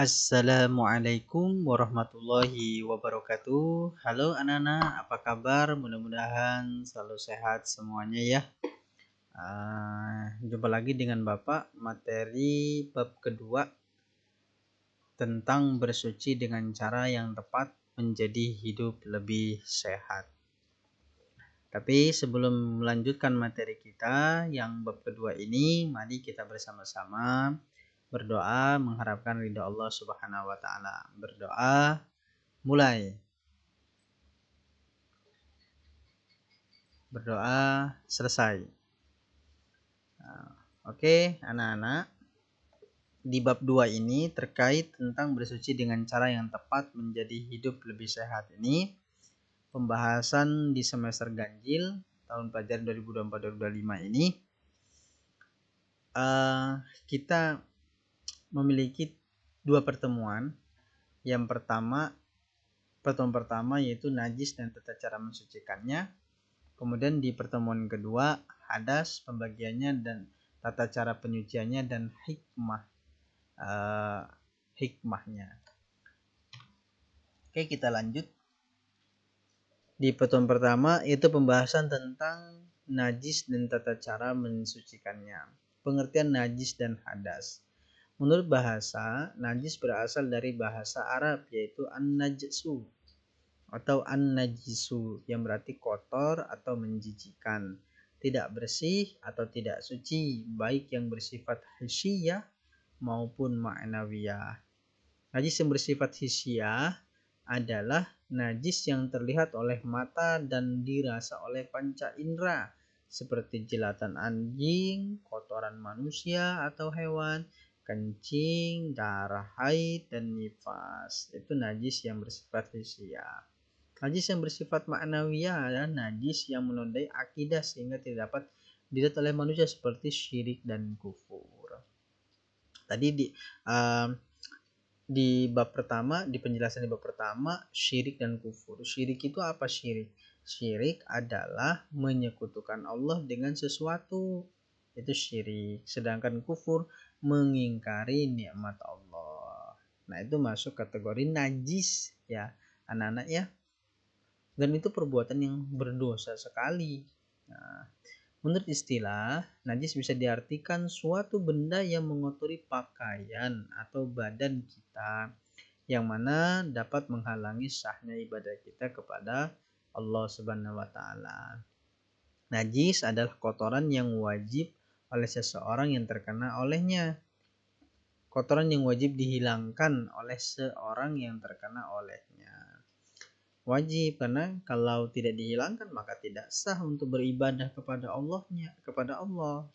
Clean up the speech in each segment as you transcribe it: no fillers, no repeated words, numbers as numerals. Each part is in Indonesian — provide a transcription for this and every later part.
Assalamualaikum warahmatullahi wabarakatuh. Halo anak-anak, apa kabar? Mudah-mudahan selalu sehat semuanya ya. Jumpa lagi dengan Bapak materi bab kedua tentang bersuci dengan cara yang tepat menjadi hidup lebih sehat. Tapi sebelum melanjutkan materi kita yang bab kedua ini, mari kita bersama-sama berdoa mengharapkan ridha Allah Subhanahu wa taala. Berdoa mulai. Berdoa selesai. Oke, anak-anak. Di bab 2 ini terkait tentang bersuci dengan cara yang tepat menjadi hidup lebih sehat ini. Pembahasan di semester ganjil tahun pelajaran 2024-2025 ini. Kita memiliki 2 pertemuan. Yang pertemuan pertama yaitu najis dan tata cara mensucikannya. Kemudian di pertemuan kedua hadas, pembagiannya dan tata cara penyuciannya dan hikmahnya. Oke, kita lanjut. Di pertemuan pertama itu pembahasan tentang najis dan tata cara mensucikannya. Pengertian najis dan hadas. Menurut bahasa, najis berasal dari bahasa Arab yaitu an-najsu atau an-najisu yang berarti kotor atau menjijikan, tidak bersih atau tidak suci, baik yang bersifat hissiyah maupun ma'nawiyah. Najis yang bersifat hissiyah adalah najis yang terlihat oleh mata dan dirasa oleh panca indera seperti jilatan anjing, kotoran manusia atau hewan, kencing, darah haid dan nifas. Itu najis yang bersifat hissiyah. Najis yang bersifat ma'nawiyah adalah najis yang menodai akidah sehingga tidak dapat dilihat oleh manusia seperti syirik dan kufur. Tadi di bab pertama, di penjelasan di bab pertama, syirik dan kufur. Syirik itu apa syirik? Syirik adalah menyekutukan Allah dengan sesuatu. Itu syirik. Sedangkan kufur mengingkari nikmat Allah. Nah, itu masuk kategori najis ya, anak-anak ya. Dan itu perbuatan yang berdosa sekali. Nah, menurut istilah, najis bisa diartikan suatu benda yang mengotori pakaian atau badan kita, yang mana dapat menghalangi sahnya ibadah kita kepada Allah Subhanahu wa taala. Najis adalah kotoran yang wajib oleh seseorang yang terkena olehnya. Kotoran yang wajib dihilangkan oleh seorang yang terkena olehnya. Wajib, karena kalau tidak dihilangkan maka tidak sah untuk beribadah kepada Allah.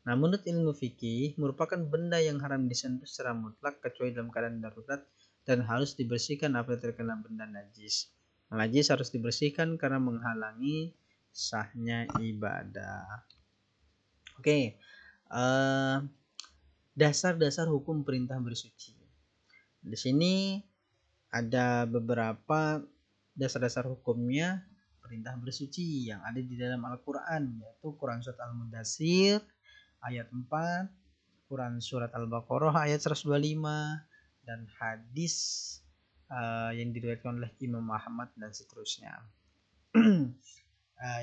Nah, menurut ilmu fikih merupakan benda yang haram disentuh secara mutlak kecuali dalam keadaan darurat dan harus dibersihkan apabila terkena benda najis. Najis harus dibersihkan karena menghalangi sahnya ibadah. Oke, dasar-dasar hukum perintah bersuci. Di sini ada beberapa dasar-dasar hukumnya perintah bersuci yang ada di dalam Al-Quran, yaitu Quran Surat Al-Mudaththir ayat 4, Quran Surat Al-Baqarah ayat 125, dan hadis yang diriwayatkan oleh Imam Ahmad dan seterusnya.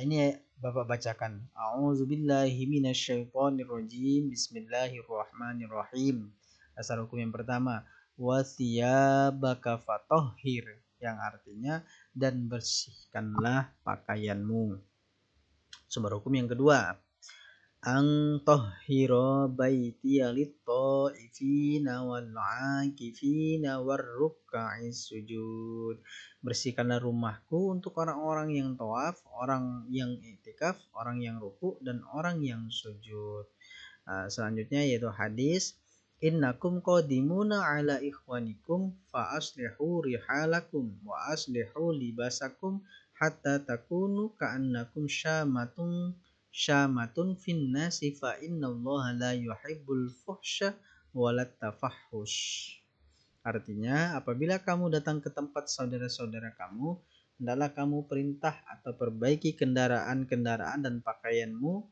Ini Bapak bacakan. A'udzubillahi minasyaitonirrajim. Bismillahirrahmanirrahim. Dasar hukum yang pertama, wasiyabaka fatahhir, yang artinya dan bersihkanlah pakaianmu. Sumber hukum yang kedua, ang tahhira baitiya lit-ta'ifina wal-'akifina war-ruk'is sujud. Bersihkanlah rumahku untuk orang-orang yang tawaf, orang yang i'tikaf, orang yang ruku dan orang yang sujud. Selanjutnya yaitu hadis, innakum qadimuna ala ikhwanikum fa aslihu rihalakum wa aslihu libasakum hatta takunu ka'annakum syamatun finnasi fa innallaha la yuhibbul fuhsya walat tafahhush. Artinya, apabila kamu datang ke tempat saudara-saudara kamu, hendaklah kamu perintah atau perbaiki kendaraan dan pakaianmu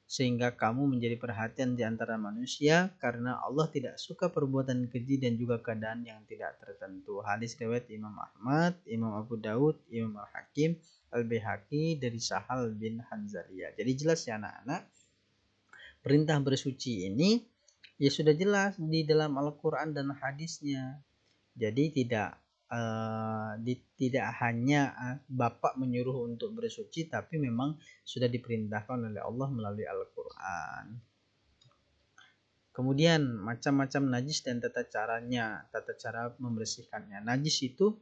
sehingga kamu menjadi perhatian di antara manusia, karena Allah tidak suka perbuatan keji dan juga keadaan yang tidak tertentu. Hadis riwayat Imam Ahmad, Imam Abu Daud, Imam Al-Hakim, Al-Baihaqi dari Sahal bin Hanzaliyah. Jadi jelas ya anak-anak, perintah bersuci ini ya sudah jelas di dalam Al-Quran dan hadisnya. Jadi tidak hanya Bapak menyuruh untuk bersuci, tapi memang sudah diperintahkan oleh Allah melalui Al-Quran. Kemudian macam-macam najis dan tata cara membersihkannya. Najis itu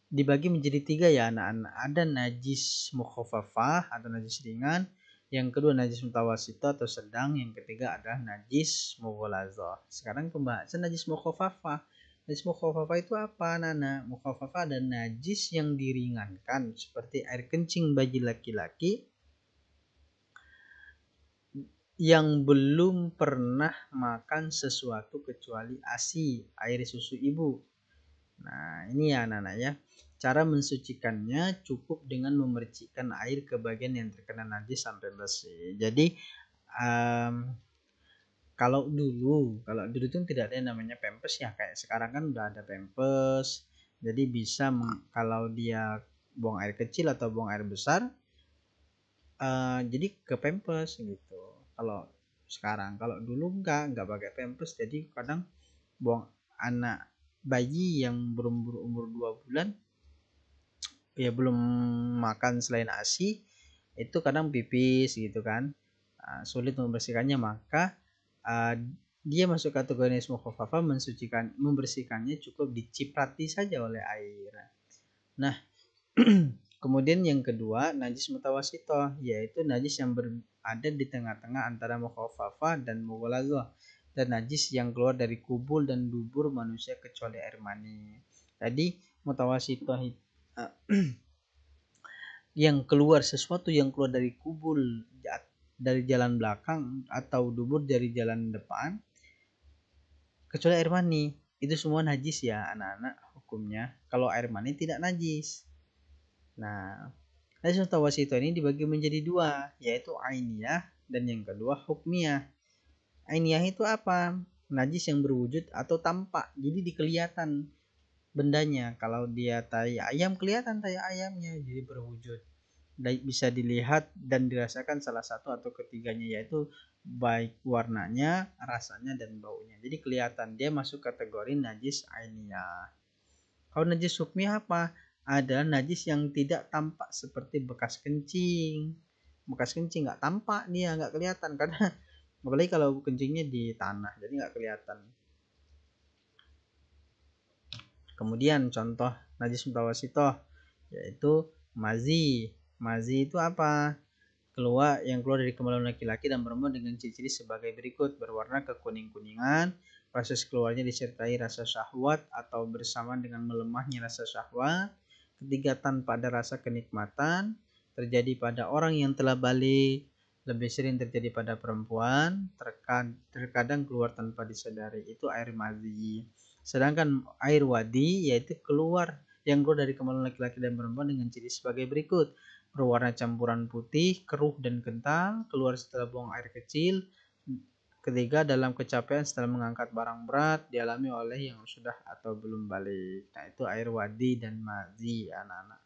dibagi menjadi 3 ya anak-anak. Ada najis mukhafafah atau najis ringan, yang kedua najis mutawasito atau sedang, yang ketiga adalah najis mughalazah. Sekarang pembahasan najis mukhafafah. Najis mukhafafah itu apa, Nana? Mukhafafah dan najis yang diringankan seperti air kencing bagi laki-laki yang belum pernah makan sesuatu kecuali ASI, air susu ibu. Nah, ini ya anak-anak ya. Cara mensucikannya cukup dengan memercikkan air ke bagian yang terkena najis sampai bersih. Jadi kalau dulu itu tidak ada yang namanya pampers ya, kayak sekarang kan udah ada pampers. Jadi bisa kalau dia buang air kecil atau buang air besar, jadi ke pampers gitu. Kalau sekarang, kalau dulu enggak pakai pampers, jadi kadang buang anak bayi yang berumur 2 bulan ya belum makan selain ASI, itu kadang pipis gitu kan, sulit membersihkannya, maka dia masuk kategori najis mukhafafah. Membersihkannya cukup diciprati saja oleh air. Nah, kemudian yang kedua najis mutawasito, yaitu najis yang berada di tengah-tengah antara mukhafafah dan mughalazah, dan najis yang keluar dari kubul dan dubur manusia kecuali air mani. Tadi mutawasito sesuatu yang keluar dari kubul dari jalan belakang atau dubur dari jalan depan kecuali air mani, itu semua najis ya anak-anak hukumnya. Kalau air mani tidak najis. Nah, najis mutawasito ini dibagi menjadi 2, yaitu ainiyah dan yang kedua hukmiyah. Ainiyah itu apa? Najis yang berwujud atau tampak, jadi dikelihatan bendanya. Kalau dia tai ayam, kelihatan tai ayamnya, jadi berwujud, bisa dilihat dan dirasakan salah satu atau ketiganya, yaitu baik warnanya, rasanya, dan baunya. Jadi kelihatan, dia masuk kategori najis ainiyah. Kalau najis hukmiyah apa? Adalah najis yang tidak tampak, seperti bekas kencing. Bekas kencing nggak tampak, dia nggak kelihatan, karena apalagi kalau kencingnya di tanah, jadi nggak kelihatan. Kemudian contoh najis mutawasito yaitu mazi. Mazi itu apa? Yang keluar dari kemaluan laki-laki dan perempuan dengan ciri-ciri sebagai berikut: berwarna kekuning-kuningan, proses keluarnya disertai rasa syahwat atau bersama dengan melemahnya rasa syahwat. Ketiga, tanpa ada rasa kenikmatan, terjadi pada orang yang telah balik, lebih sering terjadi pada perempuan, terkadang keluar tanpa disadari, itu air mazi. Sedangkan air wadi yaitu yang keluar dari kemaluan laki-laki dan perempuan dengan ciri sebagai berikut: berwarna campuran putih, keruh dan kental, keluar setelah buang air kecil. Ketiga, dalam kecapean setelah mengangkat barang berat, dialami oleh yang sudah atau belum balik. Nah, itu air wadi dan mazi anak-anak.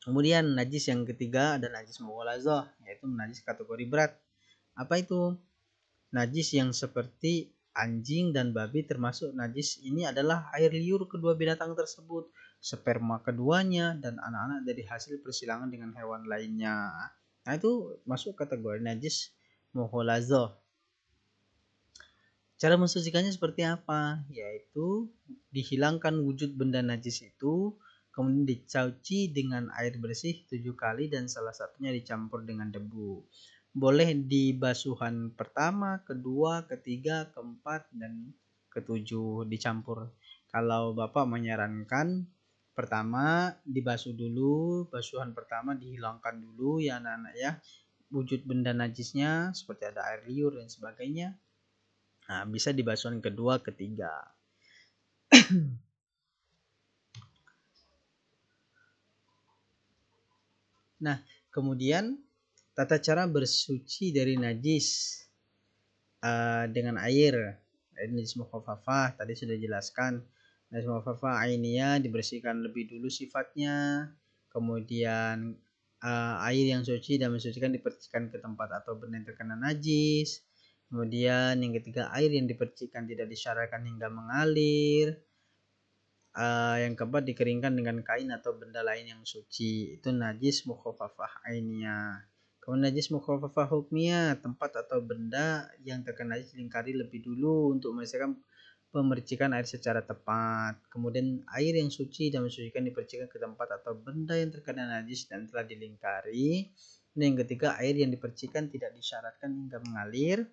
Kemudian najis yang ketiga ada najis mughalazah, yaitu najis kategori berat. Apa itu? Najis yang seperti anjing dan babi, termasuk najis ini adalah air liur kedua binatang tersebut, sperma keduanya, dan anak-anak dari hasil persilangan dengan hewan lainnya. Nah, itu masuk kategori najis mughalazah. Cara mensucikannya seperti apa? Yaitu dihilangkan wujud benda najis itu, kemudian dicuci dengan air bersih 7 kali dan salah satunya dicampur dengan debu. Boleh di basuhan pertama, kedua, ketiga, keempat, dan ketujuh dicampur. Kalau Bapak menyarankan pertama dibasuh dulu, basuhan pertama dihilangkan dulu ya anak-anak ya, wujud benda najisnya seperti ada air liur dan sebagainya. Nah, bisa di basuhan kedua, ketiga. Nah, kemudian Tata cara bersuci dari najis dengan air. Najis mukhafafah tadi sudah jelaskan. Najis mukhafafah ainiyah dibersihkan lebih dulu sifatnya. Kemudian air yang suci dan mensucikan dipercikan ke tempat atau benda yang terkena najis. Kemudian yang ketiga, air yang dipercikan tidak disyaratkan hingga mengalir. Yang keempat, dikeringkan dengan kain atau benda lain yang suci. Itu najis mukhafafah ainiyah. Kemudian najis mukhafafah hukmiyah, tempat atau benda yang terkena najis dilingkari lebih dulu untuk memastikan pemercikan air secara tepat. Kemudian air yang suci dan mensucikan dipercikan ke tempat atau benda yang terkena najis dan telah dilingkari. Dan yang ketiga, air yang dipercikan tidak disyaratkan hingga mengalir.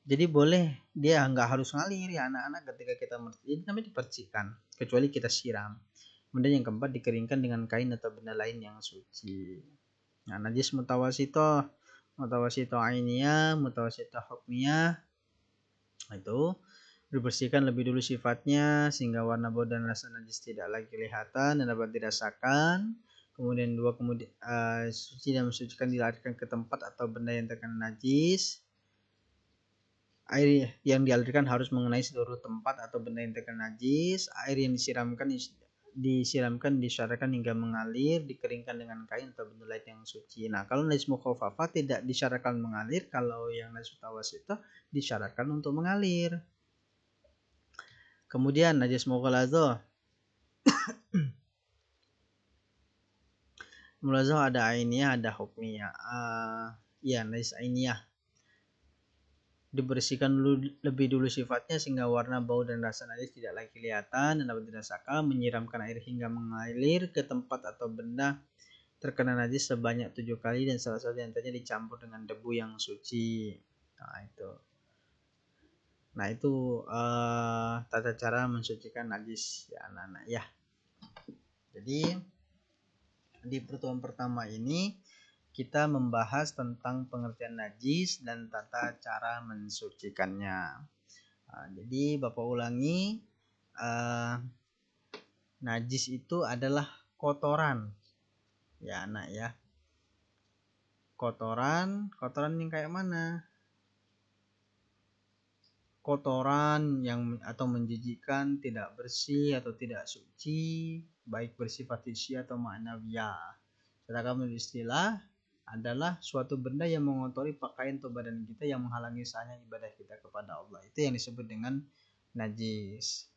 Jadi boleh dia nggak harus ngalir ya anak-anak, ketika kita ini namanya dipercikan kecuali kita siram. Kemudian yang keempat, dikeringkan dengan kain atau benda lain yang suci. Nah, najis mutawasito ainiyah, mutawasito hukmiyah itu dibersihkan lebih dulu sifatnya sehingga warna bau dan rasa najis tidak lagi kelihatan dan dapat dirasakan. Kemudian suci dan mensucikan dilarikan ke tempat atau benda yang terkena najis. Air yang dialirkan harus mengenai seluruh tempat atau benda yang terkena najis. Air yang disiramkan disyaratkan hingga mengalir, dikeringkan dengan kain atau benda lain yang suci. Nah, kalau najis mukhafafah tidak disyaratkan mengalir, kalau yang najis mutawasithah disyaratkan untuk mengalir. Kemudian najis mughaladzah. Mughaladzah ada ainiyah, ada hukmiyah. Najis ainiyah dibersihkan lebih dulu sifatnya sehingga warna, bau dan rasa najis tidak lagi kelihatan dan dapat dirasakan. Menyiramkan air hingga mengalir ke tempat atau benda terkena najis sebanyak 7 kali dan salah satu antaranya dicampur dengan debu yang suci. Nah itu tata cara mensucikan najis ya anak-anak ya. Jadi di pertemuan pertama ini kita membahas tentang pengertian najis dan tata cara mensucikannya. Jadi Bapak ulangi, najis itu adalah kotoran ya anak ya. Kotoran yang kayak mana? Kotoran yang atau menjijikkan, tidak bersih atau tidak suci, baik bersifat hissi atau ma'nawiyah. Sedangkan menurut istilah adalah suatu benda yang mengotori pakaian atau badan kita yang menghalangi sahnya ibadah kita kepada Allah. Itu yang disebut dengan najis.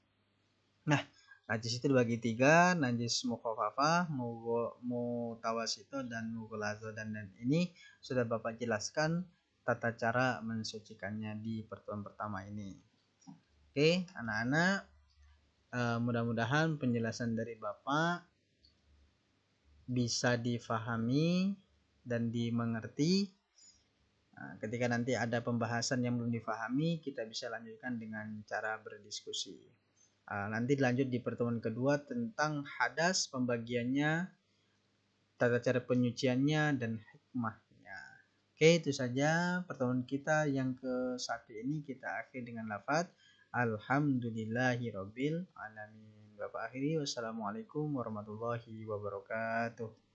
Nah, najis itu dibagi 3, najis mukhafafah, mutawasito dan mughaladzah. Dan ini sudah Bapak jelaskan tata cara mensucikannya di pertemuan pertama ini. Oke, anak-anak, mudah-mudahan penjelasan dari Bapak bisa difahami dan dimengerti. Ketika nanti ada pembahasan yang belum difahami, kita bisa lanjutkan dengan cara berdiskusi. Nanti lanjut di pertemuan kedua tentang hadas, pembagiannya, tata cara penyuciannya, dan hikmahnya. Oke, itu saja pertemuan kita yang ke-1 ini. Kita akhiri dengan lafaz alhamdulillahirabbil alamin. Bapak akhiri, wassalamualaikum warahmatullahi wabarakatuh.